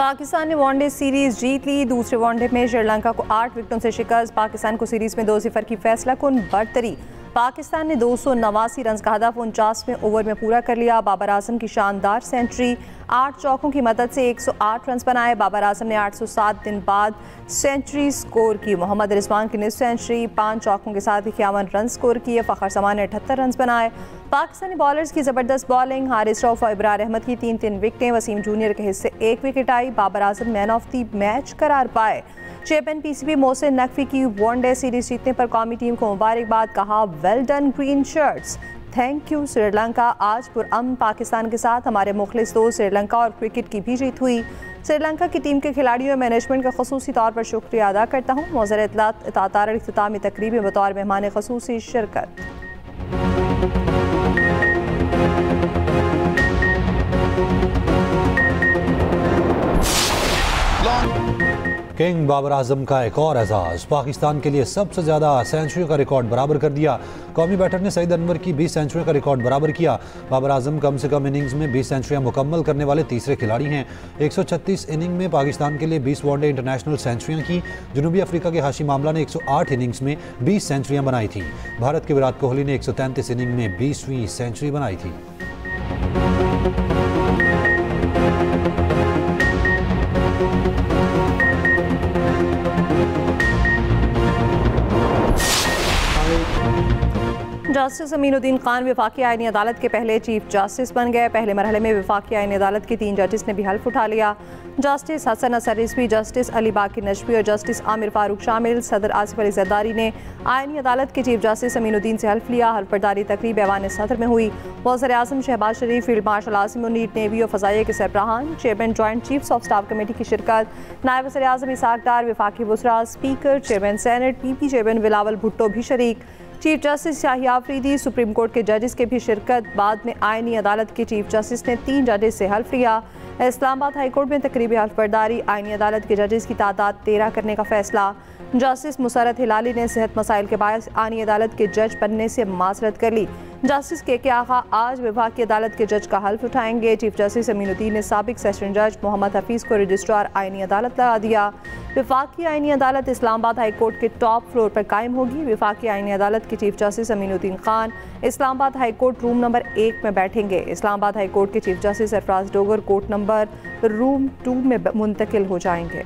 पाकिस्तान ने one day series जीत ली। दूसरे one day में श्रीलंका को 8 विकेटों से शिकस्त। पाकिस्तान को सीरीज में 2-0 की फैसला कुन बढ़तरी। पाकिस्तान ने 289 रन का हदफ 49वें ओवर में पूरा कर लिया। बाबर आजम की शानदार सेंचुरी, 8 चौकों की मदद से 108 रन बनाए। बाबर आजम ने 807 दिन बाद सेंचुरी स्कोर की। मोहम्मद रिजवान की निस्फ सेंचुरी, 5 चौकों के साथ 51 रन स्कोर किए। फ़खर जमान ने 78 रन बनाए। पाकिस्तानी बॉलर्स की ज़बरदस्त बॉलिंग, हारिस रऊफ और इब्रार अहमद की 3-3 विकेटें। वसीम जूनियर के हिस्से 1 विकेट आई। Babar Azam man of the match करार पाए। चैंपियन पीसीबी मोहसिन नकवी की वनडे सीरीज जीतने पर कौमी टीम को मुबारकबाद, कहा well done green shirts, thank you Sri Lanka. आज पुरअमन पाकिस्तान के साथ हमारे मुखलिस दोस्त श्रीलंका और क्रिकेट की भी जीत हुई। श्रीलंका की टीम के खिलाड़ियों और मैनेजमेंट का खसूसी तौर पर शुक्रिया अदा करता हूँ। मौज़र इत्तलात इख्तितामी तकरीब में बतौर मेहमान खसूसी शिरकत। किंग बाबर आजम का एक और एजाज, पाकिस्तान के लिए सबसे ज़्यादा सेंचुरी का रिकॉर्ड बराबर कर दिया। कौमी बैटर ने सईद अनवर की 20 सेंचुरी का रिकॉर्ड बराबर किया। बाबर आजम कम से कम इनिंग्स में 20 सेंचुरियां मुकम्मल करने वाले तीसरे खिलाड़ी हैं। 136 इनिंग में पाकिस्तान के लिए 20 वनडे इंटरनेशनल सेंचुरियां की। जनूबी अफ्रीका के हाशिम आमला ने 108 इनिंग्स में 20 सेंचुरियां बनाई थी। भारत के विराट कोहली ने 133 इनिंग में 20वीं सेंचुरी बनाई थी। जस्टिस अमीनुद्दीन खान वफाकी आईनी अदालत के पहले चीफ जस्टिस बन गए। पहले मरहले में वफाकी आईनी अदालत के 3 जजेस ने भी हल्फ उठा लिया। जस्टिस हसन असर रिजवी, जस्टिस अली बाकी नजवी और जस्टिस आमिर फारूक शामिल। सदर आसिफ अली जरदारी ने आईनी अदालत के चीफ जस्टिस अमीनुद्दीन से हल्फ लिया। हल्फ बर्दारी तकरीब ऐवान सदर में हुई। वज़ीर आज़म Shehbaz Sharif, field marshal Asim Munir, navy और फ़ज़ाइया के सरबराहान, chairman joint chiefs of staff committee की शिरकत। नायब वज़ीर आज़म इसाक डार, वफाकी वुज़रा, speaker, chairman senate, PP chairman Bilawal Bhutto भी शरीक। Chief justice Shahi Afridi, supreme court के जजेस के भी शिरकत। बाद में आईनी अदालत के चीफ जस्टिस ने 3 जजेस से हल्फ लिया। इस्लामाबाद हाई कोर्ट में तकरीबी हल्फ बर्दारी, आईनी अदालत के जजेस की तादाद 13 करने का फैसला। जस्टिस मुसरत हिलाली ने सेहत मसाइल के बायस आईनी अदालत के जज बनने से माजरत कर ली। जस्टिस के आगा आज विभाग की अदालत के जज का हल्फ उठाएंगे। चीफ जस्टिस अमीनुद्दीन ने साबिक सेशन जज मोहम्मद हफीज़ को रजिस्ट्रार आईनी अदालत लगा दिया। विफाकी आईनी अदालत इस्लामाबाद हाई कोर्ट के टॉप फ्लोर पर कायम होगी। विफाकी आईनी अदालत के chief justice Aminuddin Khan Islamabad high court room number 1 में बैठेंगे। इस्लामाबाद हाई कोर्ट के chief justice Sarfaraz Dogar court number room 2 में मुंतकिल हो जाएंगे।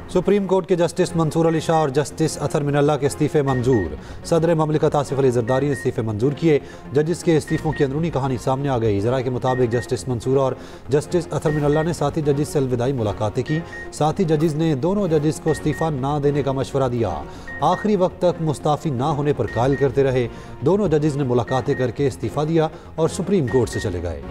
सुप्रीम कोर्ट के जस्टिस मंसूर अली शाह और जस्टिस अतर मिनल्ला के इस्तीफ़े मंजूर। सदर ममलिकत आसिफ अली जरदारी ने इस्तीफ़े मंजूर किए। जजिस के इस्तीफ़ों की अंदरूनी कहानी सामने आ गई। ज़रा के मुताबिक जस्टिस मंसूर और जस्टिस अतर मिनल्ला ने साथी जजिस से अलविदाई मुलाकातें की। साथी जजिस ने दोनों जजिस को इस्तीफ़ा ना देने का मशवरा दिया। आखिरी वक्त तक मुस्ताफ़ी ना होने पर कायल करते रहे। दोनों जजिस ने मुलाकातें करके इस्तीफ़ा दिया और सुप्रीम कोर्ट से चले गए।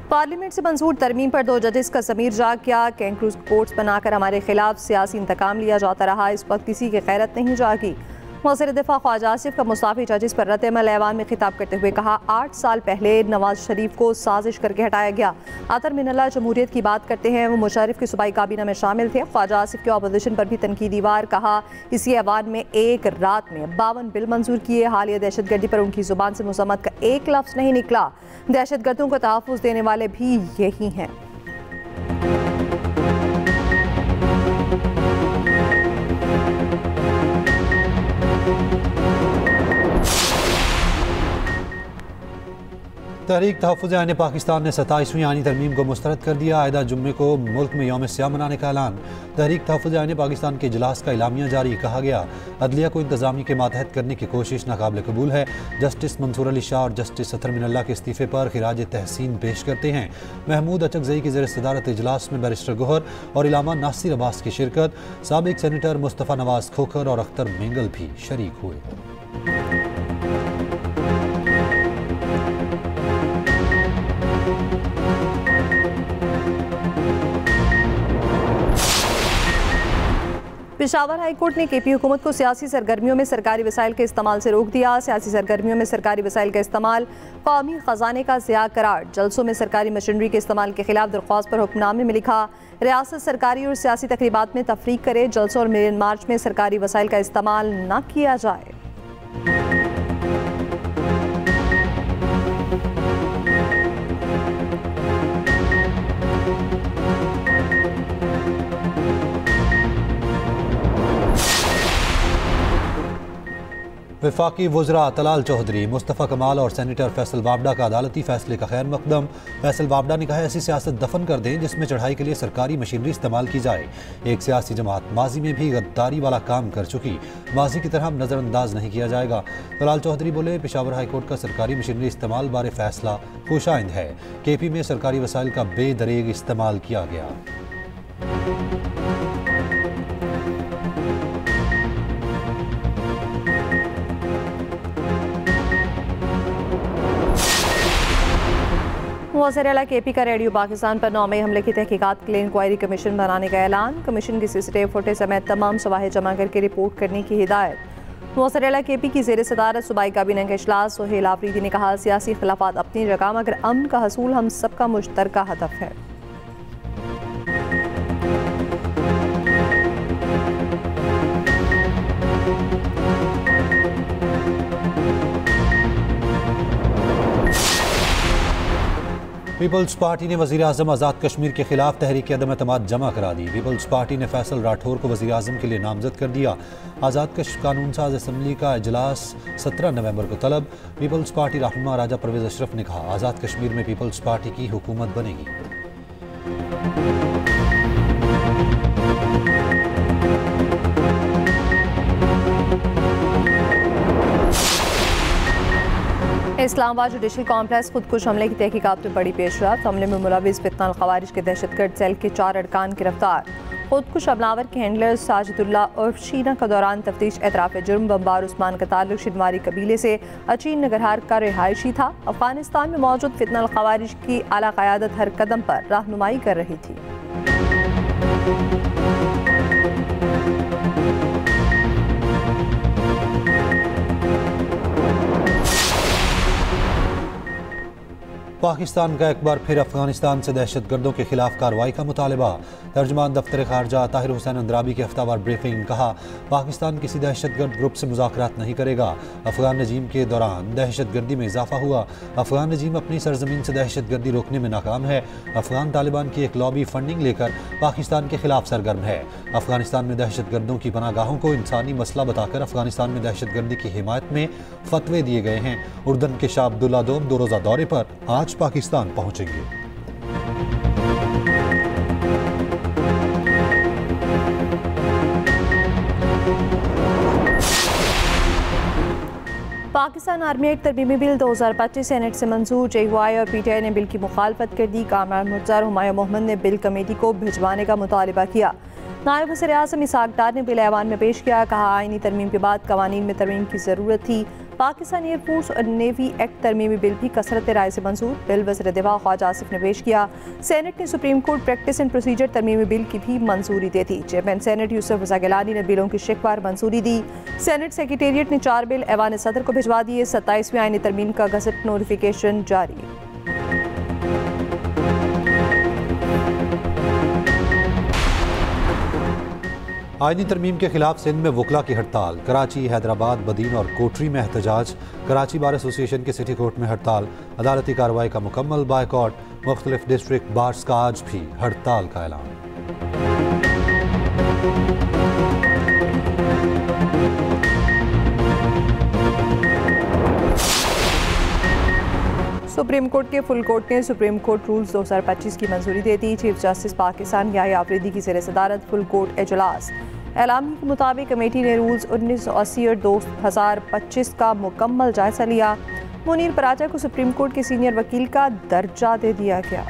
पार्लियामेंट से मंजूर तरमीम पर 2 जजेस का ज़मीर जाग गया। कैंक्रू कोर्ट्स बनाकर हमारे खिलाफ सियासी इंतकाम लिया जाता रहा। इस वक्त किसी की गैरत नहीं जागी। वज़ीर दिफा ख्वाजा आसिफ का मुस्ताफ़ी जजिस पर रद्द-ए-अमल ऐवान में खिताब करते हुए कहा, 8 साल पहले नवाज शरीफ को साजिश करके हटाया गया। अतर मिनल्ला जमहूरियत की बात करते हैं, वो मुशर्रफ की सूबाई काबीना में शामिल थे। ख्वाजा आसिफ के अपोजिशन पर भी तनकीदी वार, कहा इसी ऐवान में एक रात में 52 बिल मंजूर किए। हालिया दहशतगर्दी पर उनकी जुबान से मुज़म्मत का एक लफ्ज़ नहीं निकला। दहशतगर्दों को तहफ़्फ़ुज़ देने वाले भी यही हैं। तहरीक तहफ़्फ़ुज़ आईन पाकिस्तान ने 27वीं आईनी तरमीम को मुस्तरद कर दिया। आइंदा जुम्मे को मुल्क में यौम सियाह मनाने का ऐलान। तहरीक तहफ़्फ़ुज़ आईन पाकिस्तान के इजलास का इलामिया जारी। कहा गया, अदलिया को इंतज़ामी के मातहत करने की कोशिश नाकाबिल कबूल है। जस्टिस मंसूर अली शाह और जस्टिस अतर मिनल्ला के इस्तीफ़े पर खिराज तहसीन पेश करते हैं। महमूद अचकज़ई की ज़ेर सदारत इजलास में बैरिस्टर गोहर और इलामा नासिर अब्बास की शिरकत। साबिक सेनेटर मुस्तफ़ा नवाज खोखर और अख्तर मेंगल भी शरीक हुए। पेशावर हाई कोर्ट ने केपी हुकूमत को सियासी सरगर्मियों में सरकारी वसाइल के इस्तेमाल से रोक दिया। सियासी सरगर्मियों में सरकारी वसाइल का इस्तेमाल कौमी खजाने का ज़िया करार। जलसों में सरकारी मशीनरी के इस्तेमाल के खिलाफ दरख्वास्त पर हुक्मनामे में लिखा, रियासत सरकारी और सियासी तकरीबात में तफरीक करे, जलसों और मिलियन मार्च में सरकारी वसाइल का इस्तेमाल न किया जाए। वफाकी वज़रा तलाल चौधरी, मुस्तफ़ा कमाल और सेनेटर फैसल वाबडा का अदालती फैसले का खैर मकदम। फैसल वाबडा ने कहा ऐसी सियासत दफन कर दें जिसमें चढ़ाई के लिए सरकारी मशीनरी इस्तेमाल की जाए। एक सियासी जमात माजी में भी गद्दारी वाला काम कर चुकी, माजी की तरह नज़रअंदाज नहीं किया जाएगा। तलाल चौधरी बोले, पेशावर हाई कोर्ट का सरकारी मशीनरी इस्तेमाल बारे फैसला खुशाइंद है। केपी में सरकारी वसाइल का बेदरेग इस्तेमाल किया गया। वज़ीर आला केपी का रेडियो पाकिस्तान पर 9 मई हमले की तहकीकात के लिए इंक्वायरी कमीशन बनाने का ऐलान। कमीशन की सीसीटीवी फुटेज समेत तमाम शवाहिद जमा करके रिपोर्ट करने की हिदायत। वज़ीर आला केपी की ज़ेर सदारत सूबाई काबीना का इजलास। सुहेल आफरीदी ने कहा, सियासी खिलाफात अपनी जगह मगर अमन का हसूल हम सबका मुश्तरका हदफ है। पीपल्स पार्टी ने वज़ीर आज़म आज़ाद कश्मीर के खिलाफ तहरीक अदम एतमाद जमा करा दी। पीपल्स पार्टी ने फैसल राठौर को वज़ीर आज़म के लिए नामजद कर दिया। आज़ाद कानून साज असम्बली का इजलास 17 नवंबर को तलब। पीपल्स पार्टी रहनुमा राजा परवेज़ अशरफ ने कहा, आज़ाद कश्मीर में पीपल्स पार्टी की हुकूमत बनेगी। इस्लामाबाद जुडिशल कॉम्प्लेक्स खुदकुश हमले की तहकीकात में बड़ी पेशरफ्त। हमले में मुलविस फितनल खवारिज के दहशतगर्द सेल के 4 अरकान गिरफ्तार। खुदकुश हमलावर के हैंडलर साजिदुल्ला और शीना का दौरान तफ्तीश एतराफ़ जुर्म बम्बार उस्मान का ताल्लुक शिनवारी कबीले से अचीन नगरहार का रिहायशी था। अफगानिस्तान में मौजूद फितनल खवारिज की आला क़यादत हर कदम पर रहनुमाई कर रही थी। पाकिस्तान का एक बार फिर अफगानिस्तान से दहशतगर्दों के खिलाफ कार्रवाई का मुतालबा। तर्जुमान दफ्तर खारजा ताहिर हुसैन अंद्राबी की हफ्तावार ब्रीफिंग। कहा, पाकिस्तान किसी दहशतगर्द ग्रुप से मुज़ाकरात नहीं करेगा। अफगान रजीम के दौरान दहशतगर्दी में इजाफा हुआ। अफगान रजीम अपनी सरजमीन से दहशतगर्दी रोकने में नाकाम है। अफगान तालिबान की एक लॉबी फंडिंग लेकर पाकिस्तान के खिलाफ सरगर्म है। अफगानिस्तान में दहशतगर्दों की पनागाहों को इंसानी मसला बताकर अफगानिस्तान में दहशतगर्दी की हिमायत में फतवे दिए गए हैं। उर्दन के शाह अब्दुल्ला दोम 2 रोज़ा दौरे पर आज पाकिस्तान पहुंचेंगे। पाकिस्तान आर्मी एक्ट तरमीमी बिल 2025 सेनेट से मंजूर। JUI और PTI ने बिल की मुखालफत कर दी। कामरान मुर्तज़ा और हुमायूं मोहम्मद ने बिल कमेटी को भिजवाने का मुतालबा किया। नायब वज़ीर आज़म इसहाक डार ने बिल ऐवान में पेश किया। कहा, आईनी तरमीम के बाद कवानीन में तरमीम की ज़रूरत थी। पाकिस्तान एयरफोर्स और नेवी एक्ट तरमीमी बिल भी कसरत राय से मंजूर। बिल वज़ीर दिफा ख्वाजा आसिफ ने पेश किया। सेनेट ने supreme court practice and procedure तरमीमी बिल की भी मंजूरी दे दी। चेयरमैन सेनेट यूसुफ रज़ा गिलानी ने बिलों की शिकवार मंजूरी दी। सेनेट सेक्रेटेरिएट ने 4 बिल ऐवान सदर को भिजवा दिए। 27वीं आईनी तरमीम का गज़ट नोटिफिकेशन जारी। आईनी तरमीम के खिलाफ सिंध में वकला की हड़ताल। कराची, हैदराबाद, बदीन और कोटरी में एहतजाज। कराची बार एसोसिएशन के सिटी कोर्ट में हड़ताल। अदालती कार्रवाई का मुकम्मल बायकॉट। मुख्तलिफ डिस्ट्रिक्ट बार्स का आज भी हड़ताल का ऐलान। सुप्रीम कोर्ट के फुल कोर्ट ने सुप्रीम कोर्ट रूल्स 2025 की मंजूरी दे दी। चीफ जस्टिस पाकिस्तान याहिया आफरीदी की ज़ेर सदारत फुल कोर्ट इजलास। एलामी के मुताबिक कमेटी ने रूल्स 1980 और 2025 का मुकम्मल जायजा लिया। मुनीर पराजा को सुप्रीम कोर्ट के सीनियर वकील का दर्जा दे दिया गया।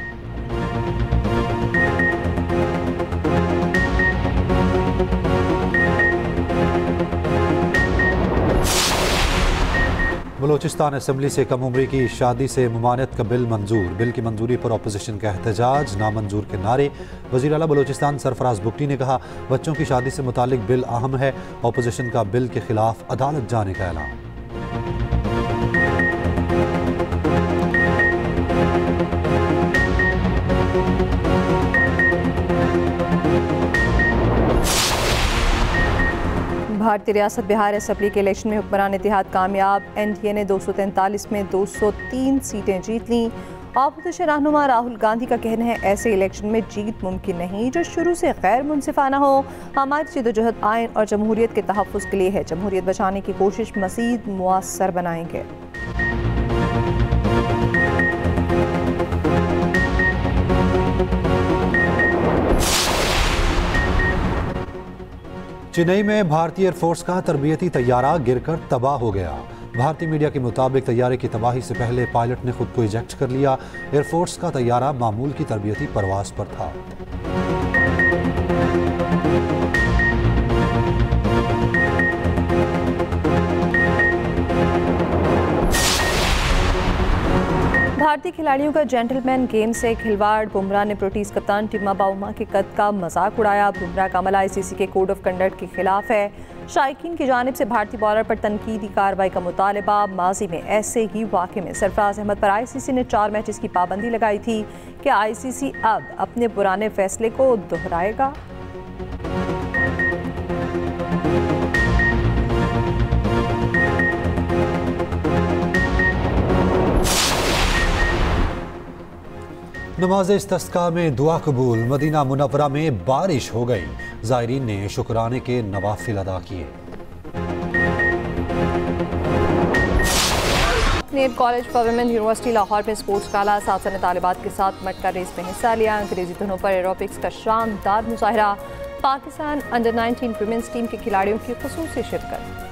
बलूचिस्तान असम्बली से कम उम्री की शादी से ममानियत का बिल मंजूर। बिल की मंजूरी पर अपोजिशन का एहतजाज, नामंजूर के नारे। वज़ीर आला बलूचिस्तान सरफराज बुगटी ने कहा, बच्चों की शादी से मुतालिक बिल अहम है। अपोजिशन का बिल के खिलाफ अदालत जाने का ऐलान। भारतीय रियासत बिहार असम्बली के इलेक्शन में हुक्मरान इत्तेहाद कामयाब। NDA ने 243 में 203 सीटें जीत लीं। अपोजिशन रहनुमा राहुल गांधी का कहना है, ऐसे इलेक्शन में जीत मुमकिन नहीं जो शुरू से गैर मुनसिफाना हो। हमारी जदोजहद आइन और जमहूरियत के तहफ़्फ़ुज़ के लिए है। जमहूरियत बचाने की कोशिश मज़ीद मुअस्सर बनाएंगे। चेन्नई में भारतीय एयरफोर्स का तरबियती तैयारा गिरकर तबाह हो गया। भारतीय मीडिया के मुताबिक तैयारे की तबाही से पहले पायलट ने खुद को इजेक्ट कर लिया। एयरफोर्स का तैयारा मामूल की तरबियती परवाज पर था। भारतीय खिलाड़ियों का जेंटलमैन गेम से खिलवाड़। बुमराह ने प्रोटीज कप्तान टिम्मा बाउमा के कद का मजाक उड़ाया। बुमराह का अमल ICC के कोड ऑफ कंडक्ट के खिलाफ है। शायकीन की जानिब से भारतीय बॉलर पर तनकीदी कार्रवाई का मुतालबा। माजी में ऐसे ही वाक़े में सरफराज अहमद पर ICC ने 4 मैचेस की पाबंदी लगाई थी। क्या ICC अब अपने पुराने फैसले को दोहराएगा? नमाज इस्तिस्का में दुआ कबूल। मदीना मुनव्वरा में बारिश हो गई। ज़ायरीन ने शुक्राने के नवाफिल अदा किए। नीट college for women university Lahore में स्पोर्ट्स गाला। साथ ने तालिबात के साथ मटका रेस में हिस्सा लिया। अंग्रेजी धुनों पर एरोबिक्स का शानदार मुजाहरा। पाकिस्तान अंडर 19 वुमेन्स टीम के खिलाड़ियों की खुसूसी शिरकत।